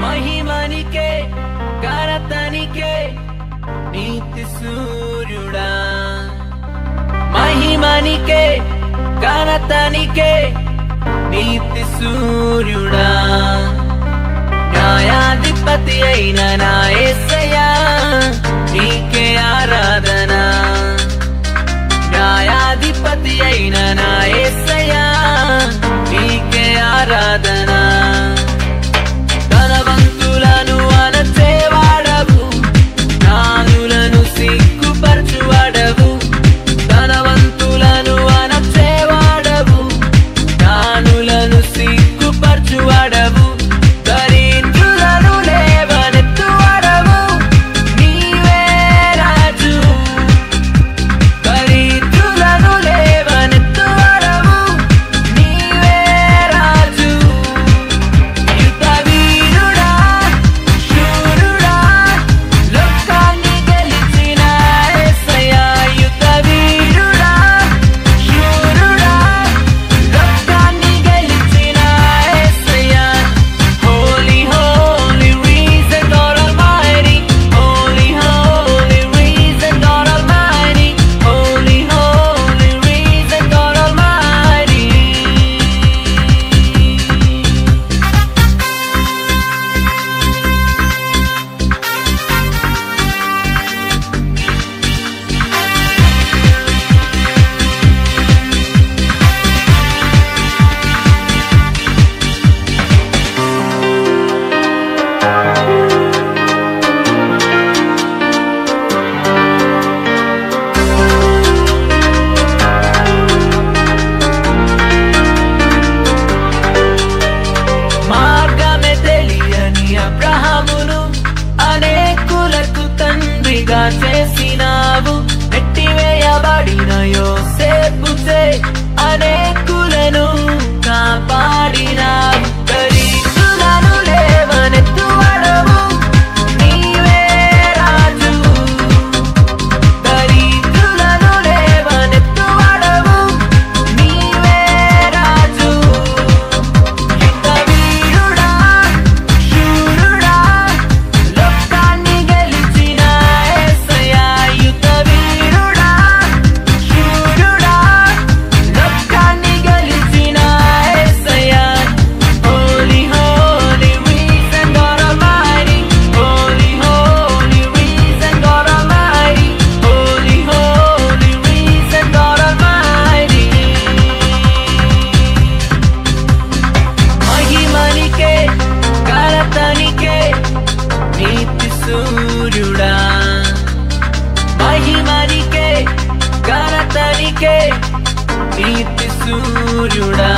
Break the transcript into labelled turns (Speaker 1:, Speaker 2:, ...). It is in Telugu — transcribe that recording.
Speaker 1: महिमनिके ఘనతనికే నీతి సూర్యుడా महिमनिके ఘనతనికే నీతి సూర్యుడా న్యాయాధిపతి అయిన నా యేసయ్యా నీకే ఆరాధన న్యాయాధిపతి అయిన నా యేసయ్యా నీకే ఆరాధన ధనవంతులను అణచేవాడవు జ్ఞానులను సిగ్గుపరచువాడవు ధనవంతులను అణచేవాడవు జ్ఞానులను సిగ్గుపరచువాడవు చేసినావు నెట్టివేయబడిన యోసేపుచే అనేకులను కాపాడినావు దరిద్రులను లేవనెత్తువాడవు నీవే రాజు దరిద్రులను లేవనెత్తువాడవు నీవే రాజు యుద్ధవీరుడా శూరుడా లోకాన్ని గెలిచిన సూర్యుడా महिमनिके ఘనతనికే నీతి సూర్యుడా